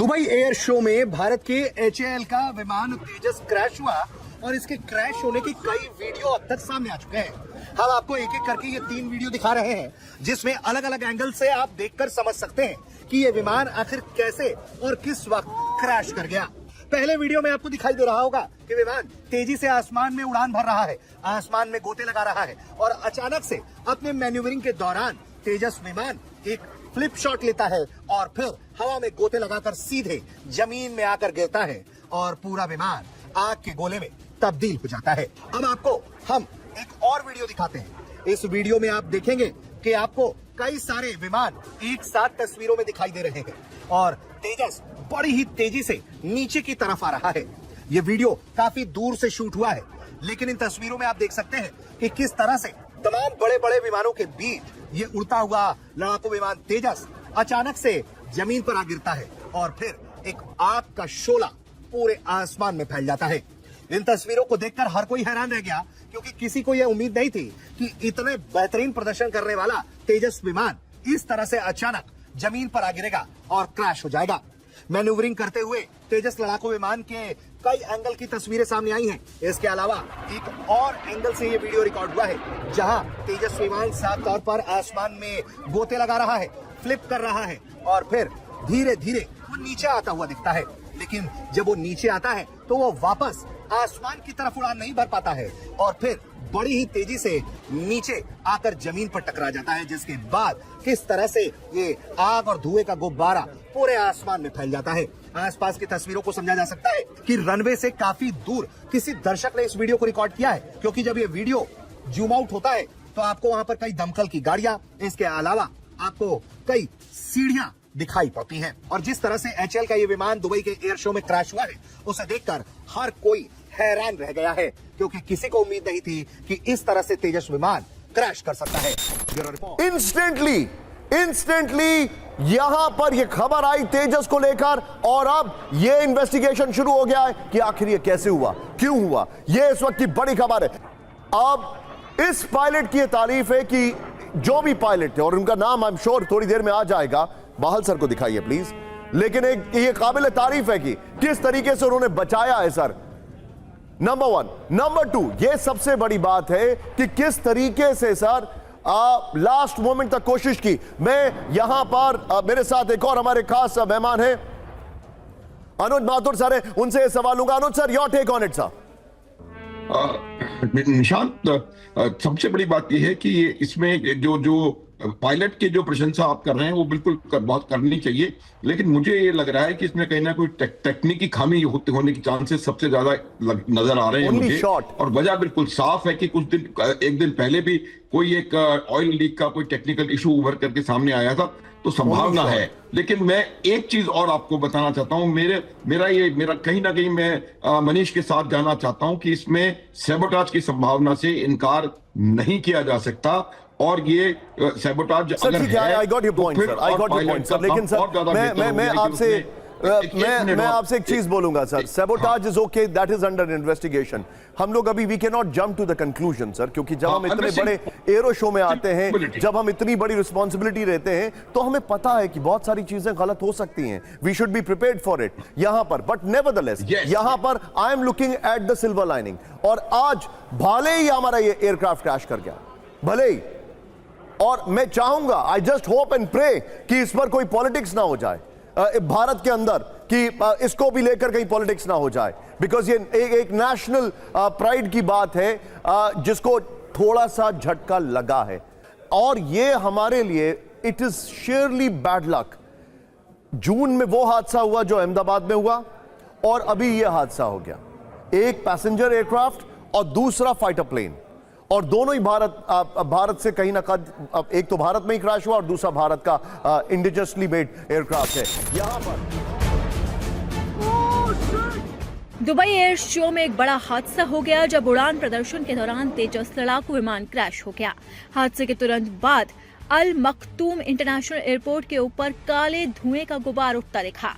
Dubai air show में भारत के HAL का विमान तेजस क्रैश हुआ और इसके क्रैश होने की कई वीडियो अब तक सामने आ चुके हैं। हम आपको एक एक करके ये 3 वीडियो दिखा रहे हैं जिसमें अलग अलग एंगल से आप देखकर समझ सकते हैं कि ये विमान आखिर कैसे और किस वक्त क्रैश कर गया। पहले वीडियो में आपको दिखाई दे रहा होगा कि विमान तेजी से आसमान में उड़ान भर रहा है, आसमान में गोते लगा रहा है और अचानक से अपने मैन्यूवरिंग के दौरान तेजस विमान एक फ्लिप शॉट लेता है और फिर हवा में गोते लगाकर सीधे जमीन में आकर गिरता है और पूरा विमान आग के गोले में तब्दील हो जाता है। अब आपको हम एक और वीडियो दिखाते हैं। इस वीडियो में आप देखेंगे कि आपको कई सारे विमान एक साथ तस्वीरों में दिखाई दे रहे हैं और तेजस बड़ी ही तेजी से नीचे की तरफ आ रहा है। ये वीडियो काफी दूर से शूट हुआ है, लेकिन इन तस्वीरों में आप देख सकते हैं कि किस तरह से तमाम बड़े बड़े विमानों के बीच ये उड़ता हुआ लड़ाकू विमान तेजस अचानक से जमीन पर आ गिरता है और फिर एक आग का शोला पूरे आसमान में फैल जाता है। इन तस्वीरों को देखकर हर कोई हैरान रह गया, क्योंकि किसी को यह उम्मीद नहीं थी कि इतने बेहतरीन प्रदर्शन करने वाला तेजस विमान इस तरह से अचानक जमीन पर आ गिरेगा और क्रैश हो जाएगा। मैन्यूवरिंग करते हुए तेजस लड़ाकू विमान के कई एंगल की तस्वीरें सामने आई हैं। इसके अलावा एक और एंगल से ये वीडियो रिकॉर्ड हुआ है जहां तेजस विमान साफ तौर पर आसमान में गोते लगा रहा है, फ्लिप कर रहा है और फिर धीरे धीरे वो नीचे आता हुआ दिखता है। लेकिन जब वो नीचे आता है तो वो वापस आसमान की तरफ उड़ान नहीं भर पाता है और फिर बड़ी ही तेजी से नीचे आकर जमीन पर टकरा जाता है, जिसके बाद किस तरह से ये आग और धुएं का गुब्बारा पूरे आसमान में फैल जाता है। आसपास की तस्वीरों को समझा जा सकता है कि रनवे से काफी दूर किसी दर्शक ने इस वीडियो को रिकॉर्ड किया है, क्योंकि जब ये वीडियो जूम आउट होता है तो आपको वहां पर कई दमकल की गाड़ियां, इसके अलावा आपको कई सीढ़ियां दिखाई पड़ती हैं। और जिस तरह से HAL का ये विमान दुबई के एयर शो में क्रैश हुआ है, उसे देखकर हर कोई हैरान रह गया है, क्योंकि किसी को उम्मीद नहीं थी कि इस तरह से तेजस विमान क्रैश कर सकता है। इंस्टेंटली यहां पर यह खबर आई तेजस को लेकर और अब यह इन्वेस्टिगेशन शुरू हो गया है कि आखिर यह कैसे हुआ, क्यों हुआ। यह इस वक्त की बड़ी खबर है। अब इस पायलट की यह तारीफ है कि जो भी पायलट थे, और उनका नाम आई एम श्योर थोड़ी देर में आ जाएगा, बाहल सर को दिखाइए प्लीज, लेकिन एक ये काबिल तारीफ है कि किस तरीके से उन्होंने बचाया है सर। नंबर 1, नंबर 2, ये सबसे बड़ी बात है कि किस तरीके से सर लास्ट मोमेंट तक कोशिश की। मैं यहां पर मेरे साथ एक और हमारे खास मेहमान हैं, अनुज माथुर सर है, उनसे ये सवाल लूंगा। Anuj sir, your take on it sir. Nishant, सबसे बड़ी बात यह है कि इसमें जो पायलट की जो प्रशंसा आप कर रहे हैं वो बिल्कुल बहुत करनी चाहिए, लेकिन मुझे ये लग रहा है कि इसमें कहीं ना कोई तकनीकी खामी होने की चांसेस सबसे ज्यादा नजर आ रहे हैं मुझे। और वजह बिल्कुल साफ है कि एक दिन पहले भी कोई एक ऑयल लीक का कोई टेक्निकल इशू उभर करके सामने आया था, तो संभावना है। लेकिन मैं एक चीज और आपको बताना चाहता हूं, मेरा कहीं ना कहीं मैं मनीष के साथ जाना चाहता हूं कि इसमें सैबोटाज की संभावना से इनकार नहीं किया जा सकता। और ये सैबोटाज अगर है, I got your point sir, I got your point sir, लेकिन सर मैं आपसे एक चीज बोलूंगा sir. Sabotage is okay, that is under investigation. हम लोग अभी we can not jump to the conclusion sir, क्योंकि जब हम इतने बड़े एरो शो में आते हैं, जब हम इतनी बड़ी रिस्पॉन्सिबिलिटी रहते हैं, तो हमें पता है कि बहुत सारी चीजें गलत हो सकती हैं। We should be prepared for it यहां पर, बट नेवरदलेस यहां पर I am looking at the silver lining. और आज भले ही हमारा ये एयरक्राफ्ट क्रैश कर गया, भले ही, और मैं चाहूंगा, I just hope and pray कि इस पर कोई पॉलिटिक्स ना हो जाए भारत के अंदर, कि इसको भी लेकर कहीं पॉलिटिक्स ना हो जाए, बिकॉज ये एक नेशनल प्राइड की बात है जिसको थोड़ा सा झटका लगा है। और ये हमारे लिए इट इज शेयरली बैड लक। जून में वो हादसा हुआ जो अहमदाबाद में हुआ, और अभी ये हादसा हो गया, एक पैसेंजर एयरक्राफ्ट और दूसरा फाइटर प्लेन, और दोनों ही भारत से कहीं ना कहीं, एक तो भारत में ही क्रैश हुआ और दूसरा भारत का इंडिजिनसली मेड एयरक्राफ्ट है। यहां पर दुबई एयर शो में एक बड़ा हादसा हो गया जब उड़ान प्रदर्शन के दौरान तेजस लड़ाकू विमान क्रैश हो गया। हादसे के तुरंत बाद अल मखतूम इंटरनेशनल एयरपोर्ट के ऊपर काले धुएं का गुबार उठता दिखा।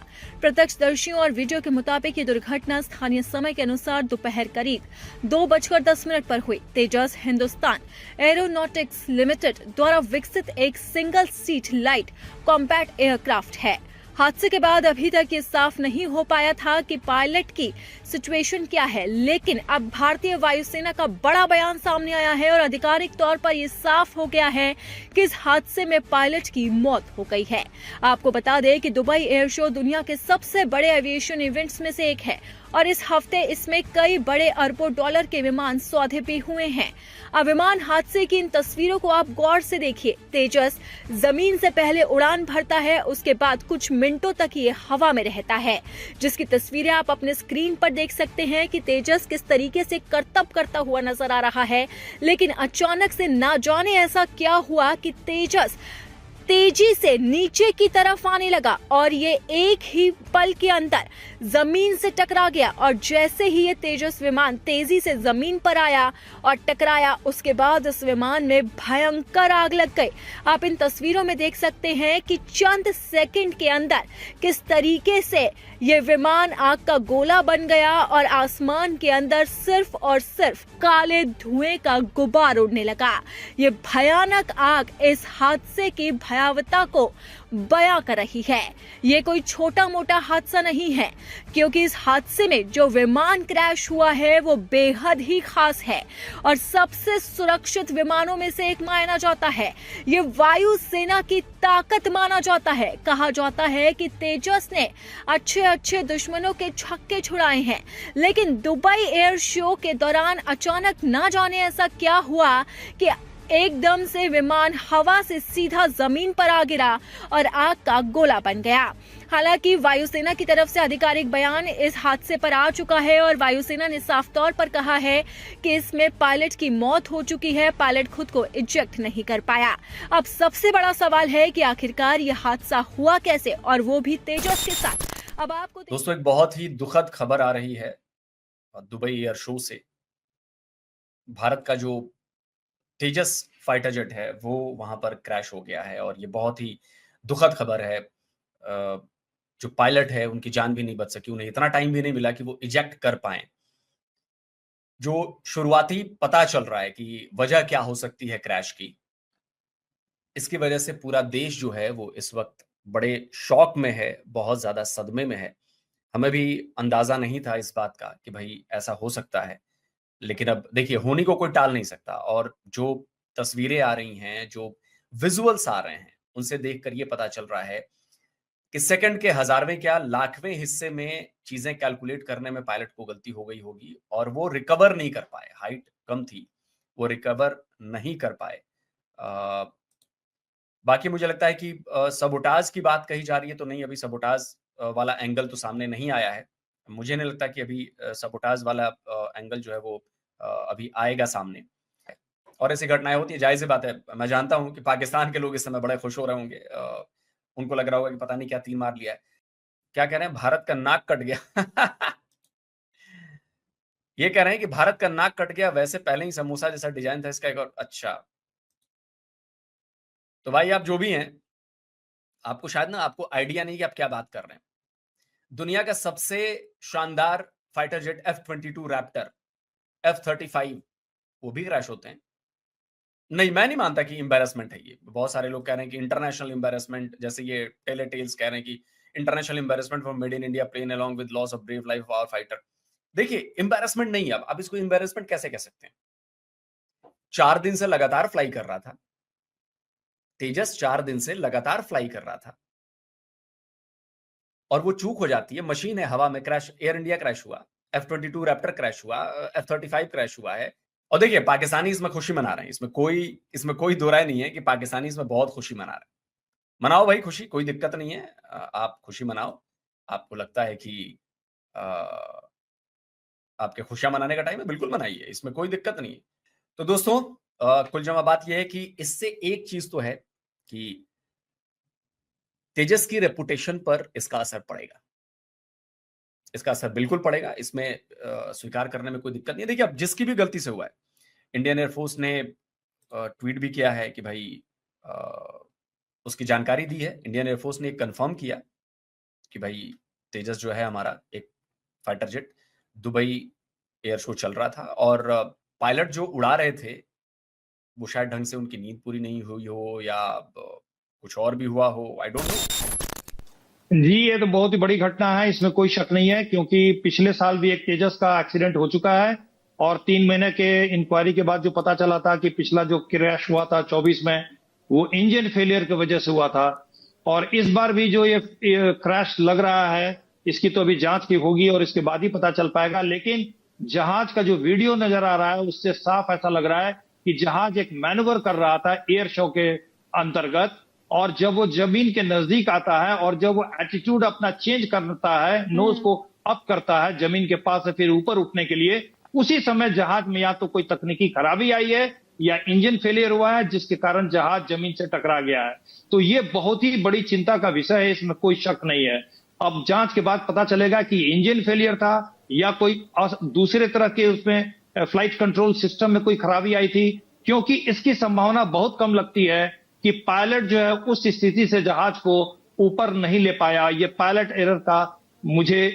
प्रत्यक्षदर्शियों और वीडियो के मुताबिक ये दुर्घटना स्थानीय समय के अनुसार दोपहर करीब 2:10 पर हुई। तेजस हिंदुस्तान एरोनॉटिक्स लिमिटेड द्वारा विकसित एक single seat light compact aircraft है। हादसे के बाद अभी तक ये साफ नहीं हो पाया था कि पायलट की सिचुएशन क्या है, लेकिन अब भारतीय वायुसेना का बड़ा बयान सामने आया है और आधिकारिक तौर पर ये साफ हो गया है कि इस हादसे में पायलट की मौत हो गई है। आपको बता दें कि दुबई एयर शो दुनिया के सबसे बड़े एविएशन इवेंट्स में से एक है और इस हफ्ते इसमें कई बड़े अरबों डॉलर के विमान सौदे भी हुए हैं। अब विमान हादसे की इन तस्वीरों को आप गौर से देखिए। तेजस जमीन से पहले उड़ान भरता है, उसके बाद कुछ मिनटों तक ये हवा में रहता है, जिसकी तस्वीरें आप अपने स्क्रीन पर देख सकते हैं कि तेजस किस तरीके से करतब करता हुआ नजर आ रहा है। लेकिन अचानक से ना जाने ऐसा क्या हुआ कि तेजस तेजी से नीचे की तरफ आने लगा और ये एक ही पल के अंदर जमीन से टकरा गया। और जैसे ही ये तेजस विमान तेजी से जमीन पर आया और टकराया, उसके बाद इस विमान में भयंकर आग लग गई। आप इन तस्वीरों में देख सकते हैं कि चंद सेकंड के अंदर किस तरीके से ये विमान आग का गोला बन गया और आसमान के अंदर सिर्फ और सिर्फ काले धुएं का गुबार उड़ने लगा। ये भयानक आग इस हादसे की भयावहता को बयां कर रही है। ये कोई छोटा मोटा हादसा नहीं है, क्योंकि इस हादसे में जो विमान क्रैश हुआ है वो बेहद ही खास है और सबसे सुरक्षित विमानों में से एक माना जाता है। ये वायुसेना की ताकत माना जाता है। कहा जाता है कि तेजस ने अच्छे दुश्मनों के छक्के छुड़ाए हैं, लेकिन दुबई एयर शो के दौरान अचानक ना जाने ऐसा क्या हुआ कि एकदम से विमान हवा से सीधा जमीन पर आ गिरा और आग का गोला बन गया। हालांकि वायुसेना की तरफ से आधिकारिक बयान इस हादसे पर आ चुका है और वायुसेना ने साफ तौर पर कहा है कि इसमें पायलट की मौत हो चुकी है। पायलट खुद को इजेक्ट नहीं कर पाया। अब सबसे बड़ा सवाल है कि आखिरकार यह हादसा हुआ कैसे, और वो भी तेजस के साथ। अब आपको दोस्तों एक बहुत ही दुखद खबर आ रही है दुबई एयर शो से। भारत का जो तेजस फाइटर जेट है वो वहां पर क्रैश हो गया है और ये बहुत ही दुखद खबर है। जो पायलट है उनकी जान भी नहीं बच सकी, उन्हें इतना टाइम भी नहीं मिला कि वो इजेक्ट कर पाए। जो शुरुआती पता चल रहा है कि वजह क्या हो सकती है क्रैश की, इसकी वजह से पूरा देश जो है वो इस वक्त बड़े शॉक में है, बहुत ज्यादा सदमे में है। हमें भी अंदाजा नहीं था इस बात का कि भाई ऐसा हो सकता है, लेकिन अब देखिए होने को कोई टाल नहीं सकता। और जो तस्वीरें आ रही हैं, जो विजुअल्स आ रहे हैं, उनसे देखकर ये पता चल रहा है कि सेकंड के हजारवें क्या लाखवें हिस्से में चीजें कैलकुलेट करने में पायलट को गलती हो गई होगी और वो रिकवर नहीं कर पाए। हाइट कम थी, वो रिकवर नहीं कर पाए। बाकी मुझे लगता है कि सबोटाज की बात कही जा रही है, तो नहीं, अभी सबोटाज वाला एंगल तो सामने नहीं आया है। मुझे नहीं लगता कि अभी सबोटाज वाला एंगल जो है वो अभी आएगा सामने। और ऐसी घटनाएं होती है, जायज़ बात है। मैं जानता हूं कि पाकिस्तान के लोग इस समय बड़े खुश हो रहे होंगे। उनको लग रहा होगा कि पता नहीं क्या तीर मार लिया है। क्या कह रहे हैं, भारत का नाक कट गया। ये कह रहे हैं कि भारत का नाक कट गया, वैसे पहले ही समोसा जैसा डिजाइन था इसका एक और। अच्छा, तो भाई आप जो भी हैं, आपको शायद ना आपको आइडिया नहीं कि आप क्या बात कर रहे हैं। दुनिया का सबसे शानदार fighter jet F-22 Raptor, F-35 वो भी क्रैश होते हैं। नहीं, मैं नहीं मानता कि एम्बैरेसमेंट है ये। बहुत सारे लोग कह रहे हैं कि इंटरनेशनल एम्बैरेसमेंट, जैसे ये टेलेटेल्स कह रहे हैं कि international embarrassment for made in India plane along with loss of brave life of our fighter. देखिए एम्बैरेसमेंट नहीं है। अब आप इसको एम्बैरेसमेंट कैसे कह सकते हैं? 4 दिन से लगातार फ्लाई कर रहा था तेजस, 4 दिन से लगातार फ्लाई कर रहा था और वो चूक हो जाती है। मशीन है, हवा में क्रैश। एयर इंडिया क्रैश हुआ, F-22 रैप्टर क्रैश हुआ, F-35 क्रैश हुआ है। और देखिए पाकिस्तानी इसमें खुशी मना रहे हैं। इसमें कोई दो राय नहीं है कि पाकिस्तानी इसमें बहुत खुशी मना रहे हैं। मनाओ भाई खुशी, कोई दिक्कत नहीं है। आप खुशी मनाओ। आपको लगता है कि आपके खुशियां मनाने का टाइम है, बिल्कुल मनाइए, इसमें कोई दिक्कत नहीं है। तो दोस्तों कुल जमा बात यह है कि इससे एक चीज तो है कि तेजस की रेपुटेशन पर इसका असर पड़ेगा। इसका असर बिल्कुल पड़ेगा, इसमें स्वीकार करने में कोई दिक्कत नहीं है। देखिए अब जिसकी भी गलती से हुआ है, इंडियन एयरफोर्स ने ट्वीट भी किया है कि भाई उसकी जानकारी दी है। इंडियन एयरफोर्स ने कंफर्म किया कि भाई तेजस जो है हमारा एक fighter jet, Dubai air show चल रहा था और पायलट जो उड़ा रहे थे वो शायद ढंग से उनकी नींद पूरी नहीं हुई हो या कुछ और भी हुआ हो, आई डोंट नो। जी, ये तो बहुत ही बड़ी घटना है, इसमें कोई शक नहीं है, क्योंकि पिछले साल भी एक तेजस का एक्सीडेंट हो चुका है और 3 महीने के इंक्वायरी के बाद जो पता चला था कि पिछला जो क्रैश हुआ था 24 में, वो इंजन फेलियर की वजह से हुआ था। और इस बार भी जो ये क्रैश लग रहा है, इसकी तो अभी जांच की होगी और इसके बाद ही पता चल पाएगा। लेकिन जहाज का जो वीडियो नजर आ रहा है, उससे साफ ऐसा लग रहा है कि जहाज एक मैनूवर कर रहा था एयर शो के अंतर्गत, और जब वो जमीन के नजदीक आता है और जब वो एटीट्यूड अपना चेंज करता है, नोज को अप करता है जमीन के पास से फिर ऊपर उठने के लिए, उसी समय जहाज में या तो कोई तकनीकी खराबी आई है या इंजन फेलियर हुआ है, जिसके कारण जहाज जमीन से टकरा गया है। तो ये बहुत ही बड़ी चिंता का विषय है, इसमें कोई शक नहीं है। अब जांच के बाद पता चलेगा कि इंजन फेलियर था या कोई दूसरे तरह के उसमें फ्लाइट कंट्रोल सिस्टम में कोई खराबी आई थी, क्योंकि इसकी संभावना बहुत कम लगती है कि पायलट जो है उस स्थिति से जहाज को ऊपर नहीं ले पाया। ये पायलट एरर का मुझे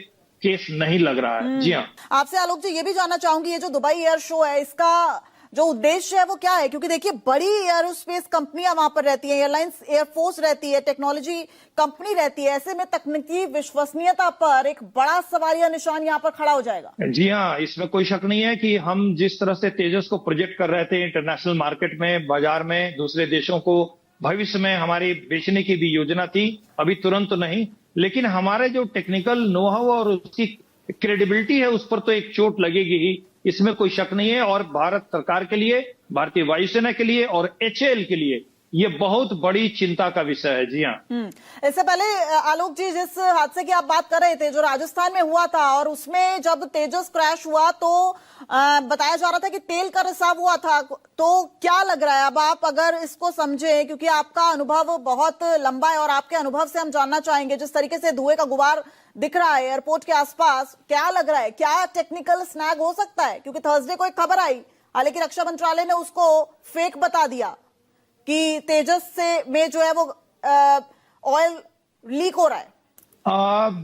केस नहीं लग रहा है। जी हाँ, आपसे आलोक जी ये भी जानना चाहूंगी, ये जो दुबई एयर शो है, इसका जो उद्देश्य है वो क्या है? क्योंकि देखिए बड़ी एरोस्पेस कंपनियां वहां पर रहती हैं, एयरलाइंस, एयरफोर्स रहती है, टेक्नोलॉजी कंपनी रहती है, ऐसे में तकनीकी विश्वसनीयता पर एक बड़ा सवालिया निशान यहाँ पर खड़ा हो जाएगा। जी हाँ, इसमें कोई शक नहीं है कि हम जिस तरह से तेजस को प्रोजेक्ट कर रहे थे इंटरनेशनल मार्केट में, बाजार में, दूसरे देशों को भविष्य में हमारी बेचने की भी योजना थी, अभी तुरंत नहीं, लेकिन हमारे जो टेक्निकल नो हाउ और उसकी क्रेडिबिलिटी है उस पर तो एक चोट लगेगी ही, इसमें कोई शक नहीं है। और भारत सरकार के लिए, भारतीय वायुसेना के लिए और एचएएल के लिए ये बहुत बड़ी चिंता का विषय है। जी हाँ, इससे पहले आलोक जी, जिस हादसे की आप बात कर रहे थे जो राजस्थान में हुआ था, और उसमें जब तेजस क्रैश हुआ तो बताया जा रहा था कि तेल का रिसाव हुआ था, तो क्या लग रहा है अब आप अगर इसको समझें, क्योंकि आपका अनुभव बहुत लंबा है और आपके अनुभव से हम जानना चाहेंगे, जिस तरीके से धुएं का गुबार दिख रहा है एयरपोर्ट के आसपास, क्या लग रहा है, क्या टेक्निकल स्नैग हो सकता है? क्योंकि थर्सडे को एक खबर आई, हालांकि रक्षा मंत्रालय ने उसको फेक बता दिया कि तेजस से में जो है वो ऑयल लीक हो रहा है।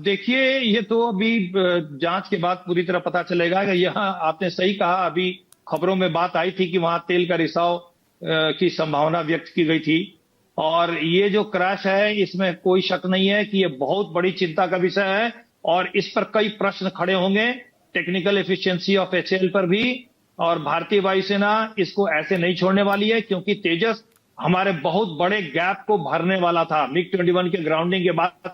देखिए, ये तो अभी जांच के बाद पूरी तरह पता चलेगा। यहाँ आपने सही कहा, अभी खबरों में बात आई थी कि वहां तेल का रिसाव की संभावना व्यक्त की गई थी, और ये जो क्रैश है इसमें कोई शक नहीं है कि ये बहुत बड़ी चिंता का विषय है और इस पर कई प्रश्न खड़े होंगे, टेक्निकल एफिशिएंसी ऑफ एचएएल पर भी। और भारतीय वायुसेना इसको ऐसे नहीं छोड़ने वाली है, क्योंकि तेजस हमारे बहुत बड़े गैप को भरने वाला था। मिग-21 के ग्राउंडिंग के बाद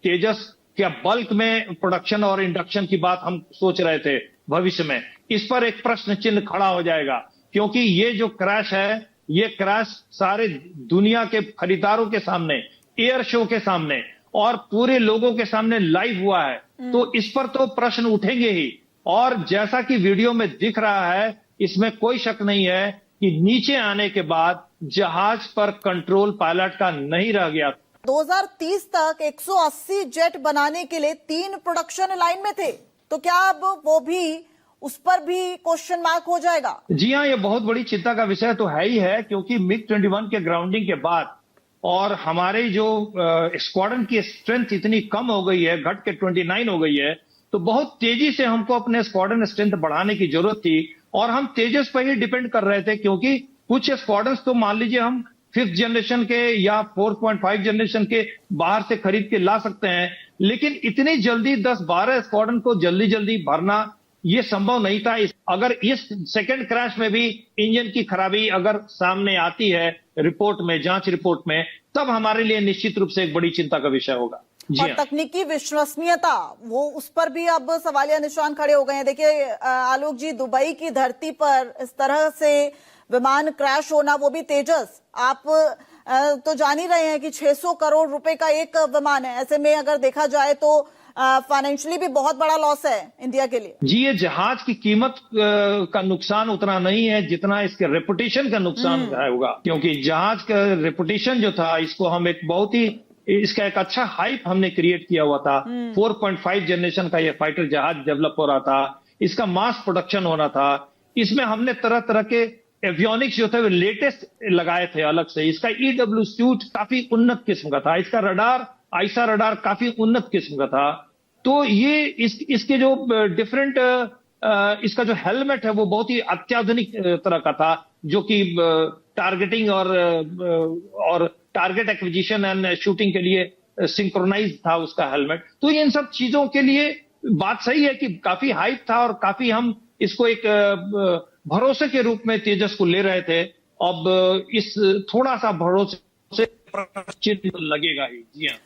तेजस के बल्क में प्रोडक्शन और इंडक्शन की बात हम सोच रहे थे भविष्य में। इस पर एक प्रश्न चिन्ह खड़ा हो जाएगा, क्योंकि ये जो क्रैश है, ये क्रैश सारे दुनिया के खरीदारों के सामने, एयर शो के सामने और पूरे लोगों के सामने लाइव हुआ है, तो इस पर तो प्रश्न उठेंगे ही। और जैसा कि वीडियो में दिख रहा है, इसमें कोई शक नहीं है कि नीचे आने के बाद जहाज पर कंट्रोल पायलट का नहीं रह गया। 2030 तक 180 जेट बनाने के लिए 3 प्रोडक्शन लाइन में थे, तो क्या अब वो भी, उस पर भी क्वेश्चन मार्क हो जाएगा? जी हाँ, ये बहुत बड़ी चिंता का विषय तो है ही है, क्योंकि मिग-21 के ग्राउंडिंग के बाद और हमारे जो स्क्वाड्रन की स्ट्रेंथ इतनी कम हो गई है, घट के 29 हो गई है, तो बहुत तेजी से हमको अपने स्क्वाड्रन स्ट्रेंथ बढ़ाने की जरूरत थी। और हम तेजस पर ही डिपेंड कर रहे थे, क्योंकि कुछ स्क्वाड्रन्स तो मान लीजिए हम 5th जनरेशन के या 4.5 जनरेशन के बाहर से खरीद के ला सकते हैं, लेकिन इतनी जल्दी 10-12 स्क्वाड्रन को जल्दी जल्दी भरना ये संभव नहीं था। अगर इस सेकंड क्रैश में भी इंजन की खराबी अगर सामने आती है रिपोर्ट में, जांच रिपोर्ट में, तब हमारे लिए निश्चित रूप से एक बड़ी चिंता का विषय होगा। और तकनीकी विश्वसनीयता, वो उस पर भी अब सवालिया निशान खड़े हो गए हैं। देखिए आलोक जी, दुबई की धरती पर इस तरह से विमान क्रैश होना, वो भी तेजस, आप तो जान ही रहे हैं कि 600 करोड़ रुपए का एक विमान है। ऐसे में अगर देखा जाए तो फाइनेंशियली भी बहुत बड़ा लॉस है इंडिया के लिए। जी, ये जहाज की कीमत का नुकसान उतना नहीं है जितना इसके रेपुटेशन का नुकसान होगा, क्योंकि जहाज का रेपुटेशन जो था, इसको हम एक बहुत ही, इसका एक अच्छा हाइप हमने क्रिएट किया हुआ था। 4.5 जनरेशन का ये फाइटर जहाज डेवलप हो रहा था, इसका मास प्रोडक्शन होना था, इसमें हमने तरह तरह के एवियोनिक्स जो थे वो लेटेस्ट लगाए थे अलग से। इसका EW सूट काफी उन्नत किस्म का था, इसका रडार, आईसा रडार काफी उन्नत किस्म का था। तो ये इसके जो डिफरेंट इसका जो हेलमेट है वो बहुत ही अत्याधुनिक तरह का था, जो कि टारगेटिंग और टारगेट एक्विजिशन एंड शूटिंग के लिए सिंक्रोनाइज था उसका हेलमेट। तो इन सब चीजों के लिए बात सही है कि काफी हाइप था और काफी हम इसको एक भरोसे के रूप में तेजस को ले रहे थे। अब इस थोड़ा सा भरोसे चिन्ह लगेगा ही। जी हाँ।